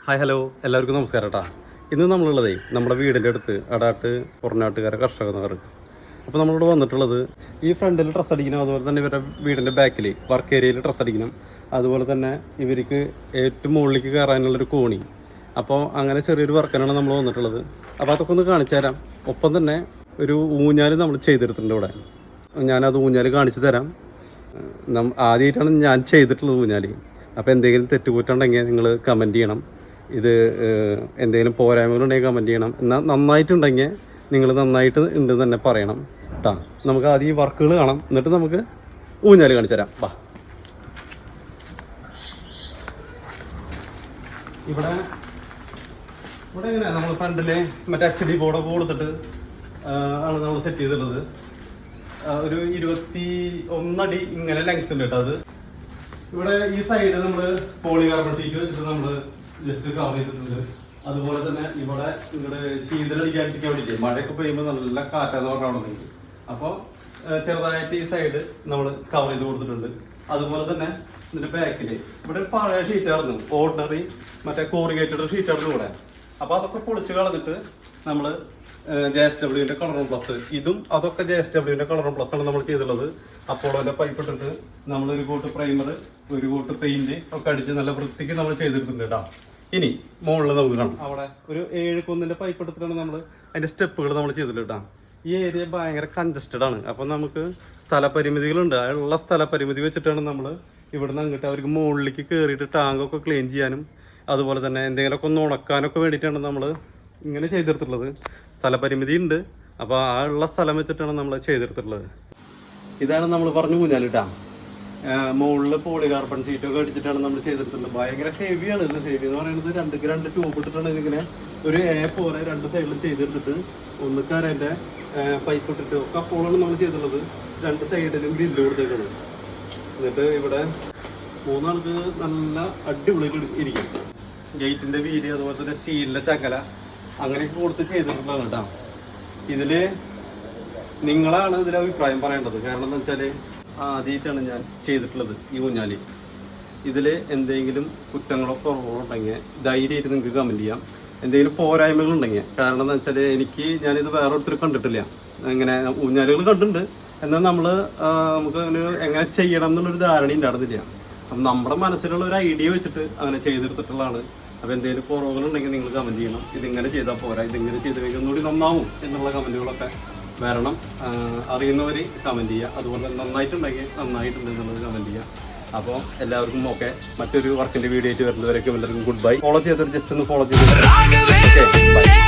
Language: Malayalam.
ഹായ് ഹലോ എല്ലാവർക്കും നമസ്കാരം കേട്ടോ. ഇന്ന് നമ്മളുള്ളതേ നമ്മുടെ വീടിൻ്റെ അടുത്ത് അടാട്ട് പുറനാട്ടുകാരെ കർഷകർ. അപ്പോൾ നമ്മളിവിടെ വന്നിട്ടുള്ളത് ഈ ഫ്രണ്ടിൽ ഡ്രസ്സ് അടിക്കണം, അതുപോലെ തന്നെ ഇവരുടെ വീടിൻ്റെ ബാക്കിൽ വർക്ക് ഏരിയയിൽ ഡ്രസ്സ് അടിക്കണം, അതുപോലെ തന്നെ ഇവർക്ക് ഏറ്റവും മുകളിലേക്ക് കയറാനുള്ളൊരു കോണി. അപ്പോൾ അങ്ങനെ ചെറിയൊരു വർക്കിനാണ് നമ്മൾ വന്നിട്ടുള്ളത്. അപ്പോൾ അതൊക്കെ ഒന്ന് കാണിച്ചു തരാം. ഒപ്പം തന്നെ ഒരു ഊഞ്ഞാൽ നമ്മൾ ചെയ്തെടുത്തിട്ടുണ്ട് ഇവിടെ. ഞാനത് ഊഞ്ഞാൽ കാണിച്ചു തരാം. ആദ്യമായിട്ടാണ് ഞാൻ ചെയ്തിട്ടുള്ളത് ഊഞ്ഞാൽ. അപ്പോൾ എന്തെങ്കിലും തെറ്റുകുറ്റുണ്ടെങ്കിൽ നിങ്ങൾ കമൻറ്റ് ചെയ്യണം. ഇത് എന്തെങ്കിലും പോരായ്മകളുണ്ടെങ്കിൽ കമൻറ്റ് ചെയ്യണം. എന്നാൽ നന്നായിട്ടുണ്ടെങ്കിൽ നിങ്ങൾ നന്നായിട്ട് ഉണ്ട് തന്നെ പറയണം കേട്ടോ. നമുക്ക് ആദ്യം ഈ വർക്കുകൾ കാണാം, എന്നിട്ട് നമുക്ക് ഊഞ്ഞാൽ കാണിച്ചു തരാം. വാ. ഇവിടെ എങ്ങനെയാണ് നമ്മൾ ഫ്രണ്ടിൽ മറ്റേ HD ബോർഡൊക്കെ കൊടുത്തിട്ട് ആണ് നമ്മൾ സെറ്റ് ചെയ്തിട്ടുള്ളത്. ഒരു 21 അടി ഇങ്ങനെ ലെങ്ത് ഉണ്ട് കേട്ടോ. അത് ഇവിടെ ഈ സൈഡ് നമ്മൾ പോളികാർബൺ ഷീറ്റ് വെച്ചിട്ട് നമ്മൾ ജസ്റ്റ് കവർ ചെയ്തിട്ടുണ്ട്. അതുപോലെ തന്നെ ഇവിടെ ശീതളടിക്കാണ്ടിരിക്കാൻ വേണ്ടിയിട്ട് മഴയൊക്കെ പെയ്യുമ്പോൾ നല്ല കാറ്റാന്ന് പറഞ്ഞാൽ അപ്പോൾ ചെറുതായിട്ട് ഈ സൈഡ് നമ്മൾ കവർ ചെയ്ത് കൊടുത്തിട്ടുണ്ട്. അതുപോലെ തന്നെ ഇതിൻ്റെ ബാക്കിൽ ഇവിടെ പഴയ ഷീറ്റ് ആയിരുന്നു, ഓർഡിനറി മറ്റേ കോറിഗേറ്റഡ് ഷീറ്റ് ആയിരുന്നു ഇവിടെ. അപ്പോൾ അതൊക്കെ പൊളിച്ച് കളഞ്ഞിട്ട് നമ്മൾ JSWന്റെ കളറും പ്ലസ് ഇതും അതൊക്കെ JSWന്റെ കളറും പ്ലസ് ആണ് നമ്മൾ ചെയ്തിട്ടുള്ളത്. അപ്പോളോന്റെ പൈപ്പ് ഇട്ടിട്ട് നമ്മളൊരു കോട്ട് പ്രൈമർ, ഒരു കോട്ട് പെയിന്റ് ഒക്കെ അടിച്ച് നല്ല വൃത്തിക്ക് നമ്മൾ ചെയ്തിട്ടുണ്ട് കേട്ടോ. ഇനി മുകളിൽ നമുക്ക് കാണാം, അവിടെ ഒരു 7 കൊന്നിന്റെ പൈപ്പ് എടുത്തിട്ടാണ് നമ്മൾ അതിന്റെ സ്റ്റെപ്പുകൾ നമ്മൾ ചെയ്തിട്ടുണ്ട് കേട്ടോ. ഈ ഏരിയ ഭയങ്കര കൺജസ്റ്റഡ് ആണ്. അപ്പം നമുക്ക് സ്ഥലപരിമിതികളുണ്ട്. ഉള്ള സ്ഥലപരിമിതി വെച്ചിട്ടാണ് നമ്മൾ ഇവിടുന്ന് അങ്ങോട്ട് അവർക്ക് മുകളിലേക്ക് കയറിയിട്ട് ടാങ്കൊക്കെ ക്ലീൻ ചെയ്യാനും അതുപോലെ തന്നെ എന്തെങ്കിലുമൊക്കെ ഒന്ന് ഉണക്കാനൊക്കെ വേണ്ടിയിട്ടാണ് നമ്മൾ ഇങ്ങനെ ചെയ്തെടുത്തിട്ടുള്ളത്. സ്ഥലപരിമിതി ഉണ്ട്. അപ്പോൾ ആ ഉള്ള സ്ഥലം വെച്ചിട്ടാണ് നമ്മൾ ചെയ്തെടുത്തിട്ടുള്ളത്. ഇതാണ് നമ്മൾ പറഞ്ഞു ഊഞ്ഞാലിട്ടാ. മുകളിൽ പോളികാർബൺ ഷീറ്റൊക്കെ അടിച്ചിട്ടാണ് നമ്മൾ ചെയ്തെടുത്തിട്ടുള്ളത്. ഭയങ്കര ഹെവിയാണ്. ഇത് ഹെവി എന്ന് പറയുന്നത് 2 ട്യൂബ് ഇട്ടിട്ടാണ് ഇതിങ്ങനെ ഒരു പോലെ 2 സൈഡിലും ചെയ്തെടുത്തിട്ട് ഒന്നിക്കാരൻ്റെ പൈപ്പ് ഇട്ടിട്ട് ഒക്കെ അപ്പോഴാണ് നമ്മൾ ചെയ്തിട്ടുള്ളത്. 2 സൈഡിലും ഗ്രില്ല് കൊടുത്തേക്കാണ്. എന്നിട്ട് ഇവിടെ 3 ആൾക്ക് നല്ല അടിപൊളിയായിട്ട് ഇരിക്കും. ഗേറ്റിൻ്റെ വീതി അതുപോലെ തന്നെ സ്റ്റീലിൻ്റെ ചക്കല അങ്ങനെയൊക്കെ കൊടുത്ത് ചെയ്തിട്ടുള്ളതാണ് കേട്ടോ. ഇതിൽ നിങ്ങളാണ് ഇതിൽ അഭിപ്രായം പറയേണ്ടത്. കാരണം എന്താ വെച്ചാൽ ആദ്യമായിട്ടാണ് ഞാൻ ചെയ്തിട്ടുള്ളത് ഈ ഊഞ്ഞാൽ. ഇതിൽ എന്തെങ്കിലും കുറ്റങ്ങളോ കുറവോ ഉണ്ടെങ്കിൽ ധൈര്യമായിട്ട് നിങ്ങൾക്ക് കമൻറ്റ് ചെയ്യാം. എന്തെങ്കിലും പോരായ്മകളുണ്ടെങ്കിൽ. കാരണം എന്താ വെച്ചാൽ ഞാനിത് വേറെ ഒത്തിരി കണ്ടിട്ടില്ല. ഇങ്ങനെ ഊഞ്ഞാലുകൾ കണ്ടിട്ടുണ്ട്, എന്നാൽ നമുക്ക് എങ്ങനെ ചെയ്യണം എന്നുള്ളൊരു ധാരണ ഉണ്ടായിരുന്നില്ല. അപ്പം നമ്മുടെ മനസ്സിലുള്ള ഒരു ഐഡിയ വെച്ചിട്ട് അങ്ങനെ ചെയ്തെടുത്തിട്ടുള്ളതാണ്. അപ്പോൾ എന്തെങ്കിലും കുറവുകളുണ്ടെങ്കിൽ നിങ്ങൾ കമൻറ്റ് ചെയ്യണം. ഇതിങ്ങനെ ചെയ്താൽ പോരാ, ഇതിങ്ങനെ ചെയ്ത് കഴിഞ്ഞാൽ ഒന്നുകൂടി നന്നാവും എന്നുള്ള കമൻറ്റുകളൊക്കെ വരണം. അറിയുന്നവർ കമൻറ്റ് ചെയ്യുക. അതുപോലെ നന്നായിട്ടുണ്ടെങ്കിൽ നന്നായിട്ടുണ്ട് എന്നുള്ളത് കമൻറ്റ് ചെയ്യുക. അപ്പോൾ എല്ലാവർക്കും ഓക്കെ. മറ്റൊരു വർക്കിൻ്റെ വീഡിയോ ആയിട്ട് വരുന്നവരൊക്കെ എല്ലാവർക്കും ഗുഡ് ബൈ. ഫോളോ ചെയ്തിട്ട് ജസ്റ്റ് ഒന്ന് ഫോളോ ചെയ്ത്